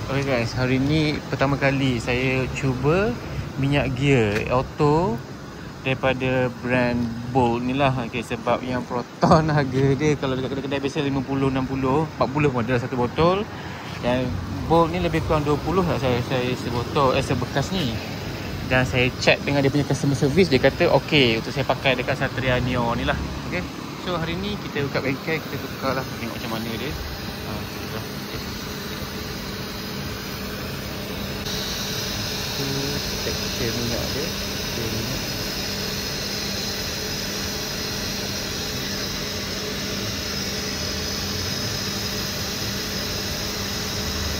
Okay guys, hari ni pertama kali saya cuba minyak gear auto daripada brand Bolt ni lah. Okay, sebab yang Proton harga dia kalau dekat kedai-kedai biasa 50, 60, 40 pun ada satu botol. Dan Bolt ni lebih kurang 20 lah saya sebotol, sebekas ni. Dan saya check dengan dia punya customer service, dia kata okey untuk saya pakai dekat Satria Neo ni lah. Okay, so hari ni kita buka bengkel, kita tukar lah, tengok macam mana dia. Tekstur minyak dia,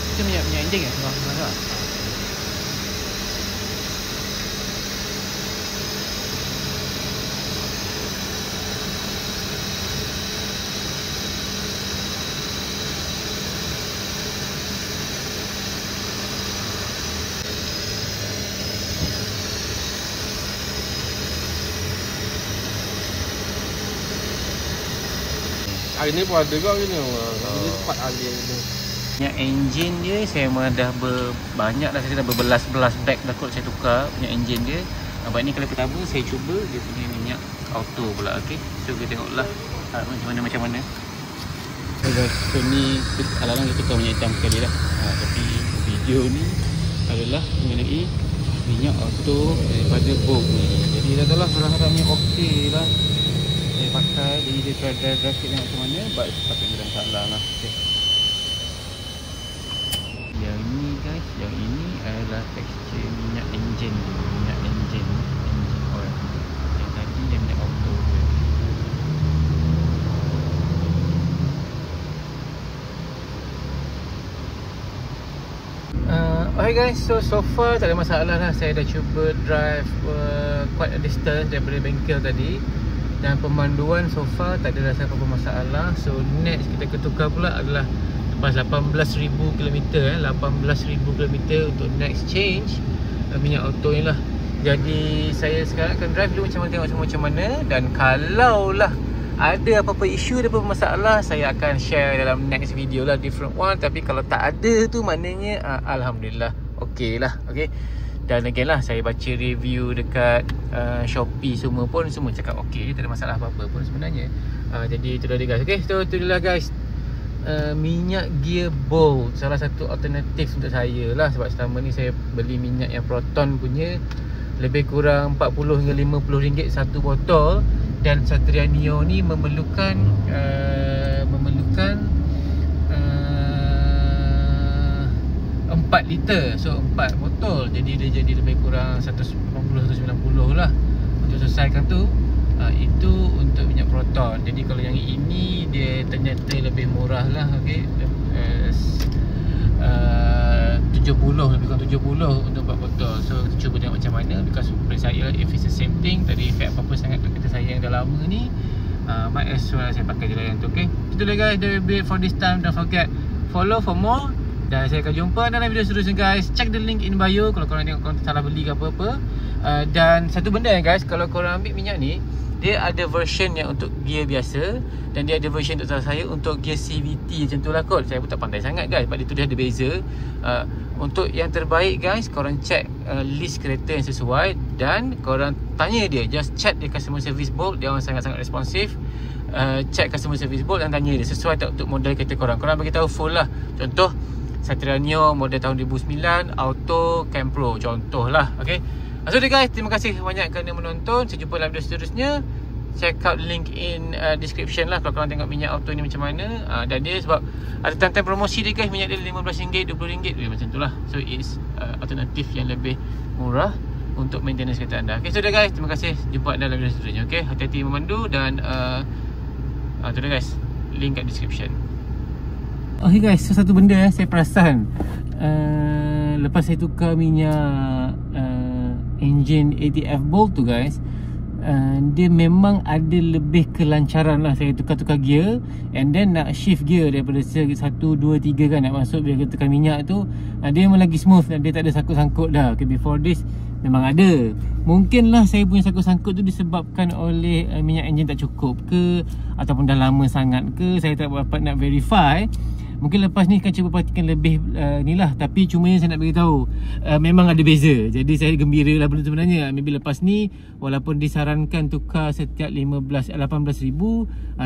itu minyak enjin kan? Sebab hari ni pun ada kau ni. Ini tempat alih ni. minyak enjin dia saya memang dah banyak dah, saya dah berbelas-belas bag dah kot saya tukar minyak enjin dia. Nampak ni kali pertama saya cuba dia punya minyak auto pula. Okey, so kita tengoklah macam mana. Okay guys, so ni alang-alang kita tukar minyak hitam sekali lah. Tapi video ni adalah mengenai minyak auto daripada Bolt ni. Jadi dah tahu lah harap-harapnya okey lah saya pakai. Jadi dia drive sikit macam mana, but pakai dia tak salah lah. Okay. Yang ini guys, yang ini adalah tekstur minyak enjin oil. Yang tadi yang minyak auto dia. Okay guys, so far tak ada masalah lah. Saya dah cuba drive quite a distance daripada bengkel tadi, dan pemanduan so far tak ada rasa apa-apa masalah. So next kita ketukar pula adalah lepas 18,000 km 18,000 km untuk next change minyak auto ni lah. Jadi saya sekarang akan drive dulu macam mana, tengok macam mana. Dan kalau lah ada apa-apa isu, ada apa-apa masalah, saya akan share dalam next video lah, different one. Tapi kalau tak ada tu maknanya alhamdulillah okey lah. Okay. Dan again lah, saya baca review dekat Shopee semua cakap okey, tak ada masalah apa-apa pun sebenarnya. Jadi itulah dia guys. Okay, so itulah guys, minyak gear Bolt, salah satu alternatif untuk saya lah. Sebab selama ni saya beli minyak yang Proton punya lebih kurang 40 hingga 50 ringgit satu botol. Dan Satria Neo ni memerlukan 4 liter, so 4 botol. Jadi dia jadi lebih kurang 180-190 lah untuk selesaikan tu. Itu untuk minyak Proton. Jadi kalau yang ini dia ternyata lebih murah lah. Okay, 70, lebih kurang 70 untuk 4 botol. So kita cuba tengok macam mana. Because pada saya, if it's the same thing, tak ada efek apa-apa sangat untuk kereta saya yang dah lama ni, might as well saya pakai je lah yang tu. Okay, itulah guys, the bit for this time. Don't forget follow for more. Dan saya akan jumpa dalam video seterusnya guys. Check the link in bio kalau korang tengok korang salah beli ke apa-apa. Dan satu benda guys, kalau korang ambil minyak ni, dia ada version yang untuk gear biasa, dan dia ada version untuk saya untuk gear CVT macam tu lah kot. Saya pun tak pandai sangat guys, sebab dia tu dia ada beza. Untuk yang terbaik guys, korang check list kereta yang sesuai, dan korang tanya dia, just chat dia customer service Bolt. Dia orang sangat-sangat responsif. Check customer service Bolt dan tanya dia sesuai tak untuk model kereta korang. Korang bagi tahu full lah. Contoh Satria Neo model tahun 2009 auto Cam Pro contoh lah. Okay, so guys, terima kasih banyak kerana menonton. Saya jumpa dalam video seterusnya. Check out link in description lah kalau korang tengok minyak auto ni macam mana. Dan dia sebab ada time-time promosi dia guys, minyak dia RM15, RM20 macam tu lah. So it's alternatif yang lebih murah untuk maintenance kereta anda. Okay, so guys, terima kasih. Jumpa dalam video seterusnya. Okay, hati-hati memandu. Dan tu guys, link kat description. Okay guys, so satu benda saya perasan lepas saya tukar minyak engine ATF Bolt tu guys, dia memang ada lebih kelancaran lah. Saya tukar-tukar gear, and then nak shift gear daripada 1, 2, 3 kan, nak masuk bila kita tekan minyak tu, dia memang lagi smooth dan dia tak ada sangkut-sangkut dah. Okay, before this memang ada. Mungkinlah saya punya sangkut-sangkut tu disebabkan oleh minyak enjin tak cukup ke, ataupun dah lama sangat ke, saya tak dapat nak verify. Mungkin lepas ni akan cuba praktikan lebih ni lah. Tapi cuma yang saya nak beritahu, memang ada beza. Jadi saya gembira lah benda tu sebenarnya. Maybe lepas ni walaupun disarankan tukar setiap 18,000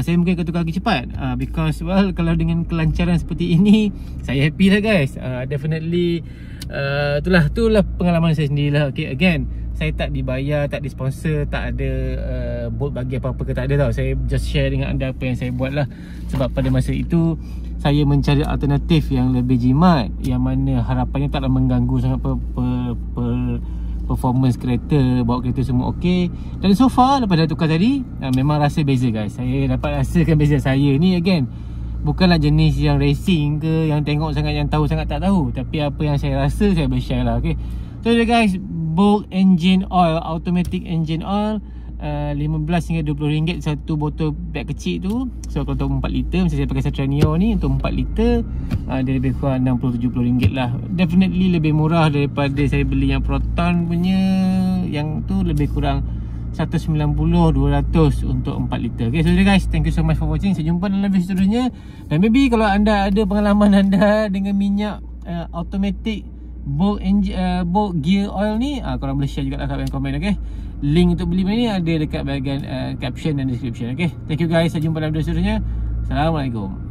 saya mungkin akan tukar lagi cepat, because well, kalau dengan kelancaran seperti ini saya happy lah guys. Definitely itulah pengalaman saya sendirilah. Okay, again, saya tak dibayar, tak disponsor, tak ada Bolt bagi apa-apa ke, tak ada tau. Saya just share dengan anda apa yang saya buat lah. Sebab pada masa itu saya mencari alternatif yang lebih jimat, yang mana harapannya taklah mengganggu sangat performance kereta, bawa kereta semua okey. Dan so far lepas dah tukar tadi, memang rasa beza guys. Saya dapat rasakan beza. Saya ni again bukanlah jenis yang racing ke, yang tengok sangat, yang tahu sangat tak tahu. Tapi apa yang saya rasa saya boleh share lah. Okay, so guys, Bolt engine oil, automatic engine oil, 15 hingga RM20 satu botol beg kecil tu. So kalau untuk 4 liter, macam saya pakai Satranio ni, untuk 4 liter dia lebih kurang RM60-70 lah. Definitely lebih murah daripada saya beli yang Proton punya. Yang tu lebih kurang 190-200 untuk 4 liter. Okay, so guys, thank you so much for watching. Saya jumpa dalam video seterusnya. Dan maybe kalau anda ada pengalaman anda dengan minyak automatic Bolt gear oil ni, korang boleh share juga lah kat komen. Okay, link untuk beli ni ada dekat bahagian caption dan description. Okay, thank you guys. Saya jumpa dalam video seterusnya. Assalamualaikum.